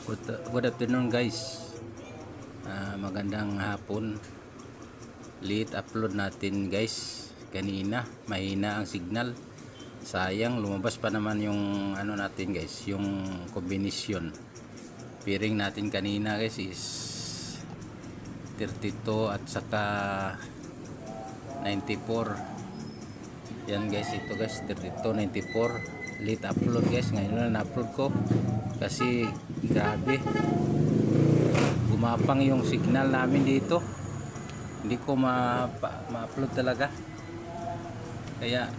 Good afternoon guys. Magandang hapon. Late upload natin guys. Kanina mahina ang signal. Sayang lumabas pa naman yung ano natin guys, yung kombinasyon. Pairing natin kanina guys is 32 at saka 94. Yan guys, ito guys 32, 94. Late upload guys, ngayon na na-upload ko kasi grabe gumapang yung signal namin dito, hindi ko ma-upload talaga, kaya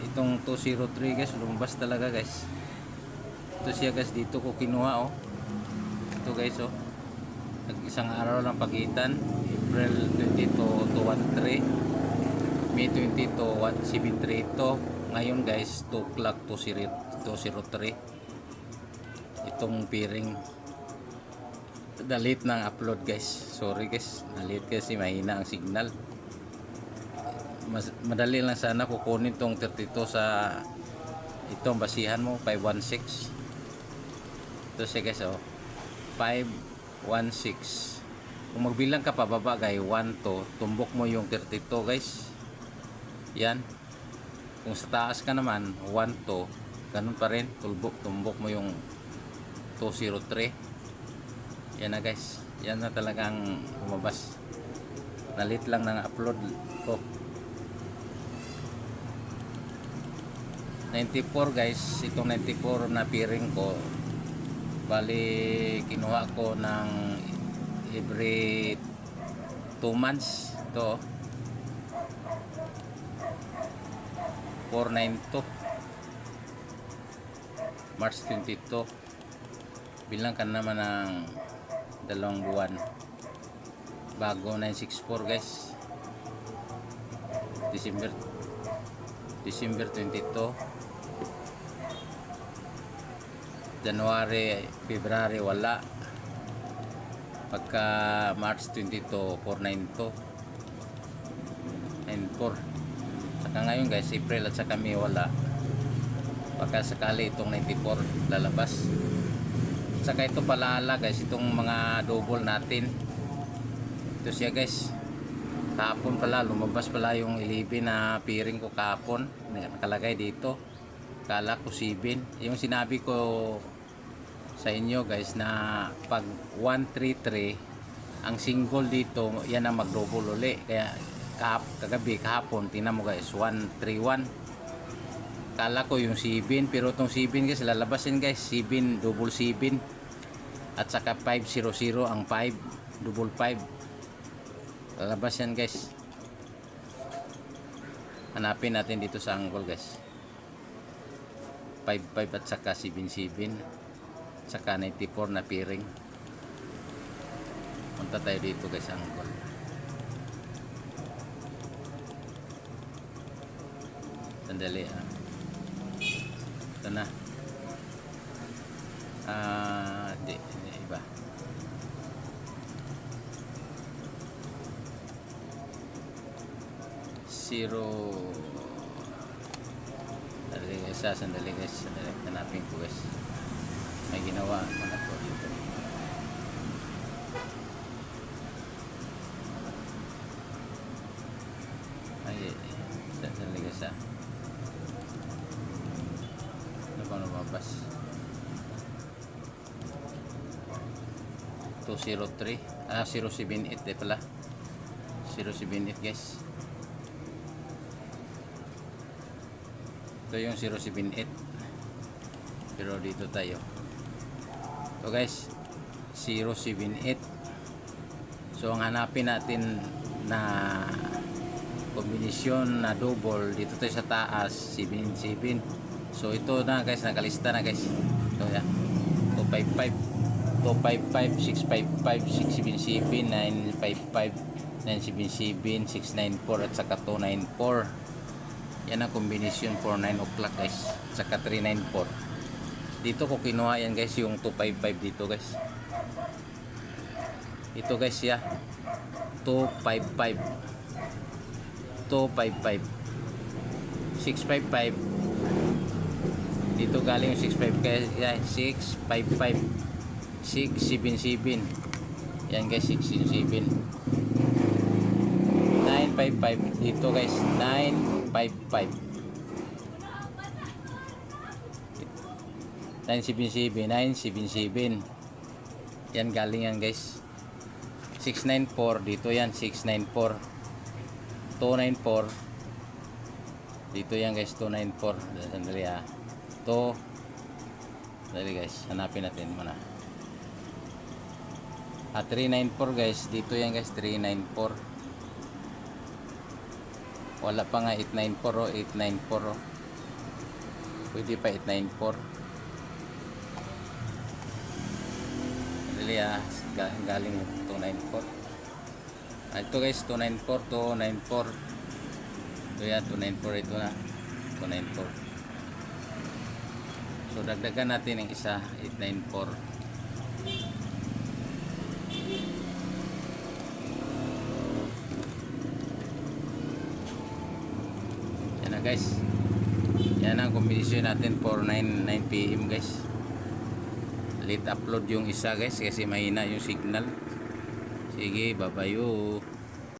itong 203 guys lumabas talaga guys. Ito siya guys, dito ko kinuha oh. Ito guys oh, nag-isang araw lang pagitan, April 22 to 13, May 20 to 173 ito. Ngayon guys 2 o'clock 203 itong pairing. Dalit ng upload guys, sorry guys, nalit kasi mahina ang signal. Madali lang sana kukunin tong 32 sa itong basihan mo 516. Ito siya guys oh, 516. Kung magbilang ka pababa guys 1 to tumbok mo yung 32 guys, yan. Kung sa taas ka naman 1 to ganun pa rin, tumbok mo yung 203. Yan na guys, yan na talagang lumabas. Nalit lang ng upload ko. 94 guys, itong 94 na pairing ko, bali kinuha ko ng every 2 months to 492 March 22. Bilang ka naman ng 2 buwan bago 964 guys. December 22, January, February wala, pagka March 22 492 94. Saka ngayon guys April at saka May wala, pagka sakali itong 94 lalabas. Saka ito palaala guys, itong mga double natin, ito siya guys. Kahapon pala lumabas pala yung 11 na pairing ko kahapon, nakalagay dito, kala ko 7. Yung sinabi ko sa inyo guys na pag 133 ang single dito, yan ang mag double uli. Kaya kahapon tingnan mo guys 131, kala ko yung 7, pero itong 7 guys lalabasin guys, 7 double 7 at saka 500 ang 5 double 5 lalabas yan guys. Hanapin natin dito sa angle guys, 55 at saka 77 saka 94 na pairing. Punta tayo dito guys angle. Sandali ito na. Hindi iba. Zero. Sandali guys, hanapin ko guys. May ginawa mga to dito. Ay, sandali guys ano ba lumabas? 203 078 pala, 078 guys. Ito yung 078, pero dito tayo. So guys 078. So ang hanapin natin na kombinasyon na double dito tayo sa taas 77. So ito na guys, nakalista na guys. Ito yan 255, 655, 677, 955, 977, 694 at saka 294. Yan ang kombinasyon for 9 o'clock guys, at saka 394. Dito ko kinuha yan guys, yung 255 dito guys. Ito guys ya, 255, 255, 655. Dito galing yung 655 kaya 655 677. Yan guys, 677. 955 dito guys, 955. 977, 977. Yan galing yan guys. 694 dito yan, 694. 294 dito yan guys, 294. Sandali ha. Dali guys, hanapin natin muna. 394 guys, dito yan guys, 394. Wala pa nga 894 o 894 o. Pwede pa 894. Dali ha, galing 294. Ito guys, 294, 294. Ito yan, 294 ito na. 294. So dagdagan natin ng isa, 894. Yan na guys. Yan ang kombinasyon natin for 9 PM guys. Late upload yung isa guys kasi mahina yung signal. Sige, babayo.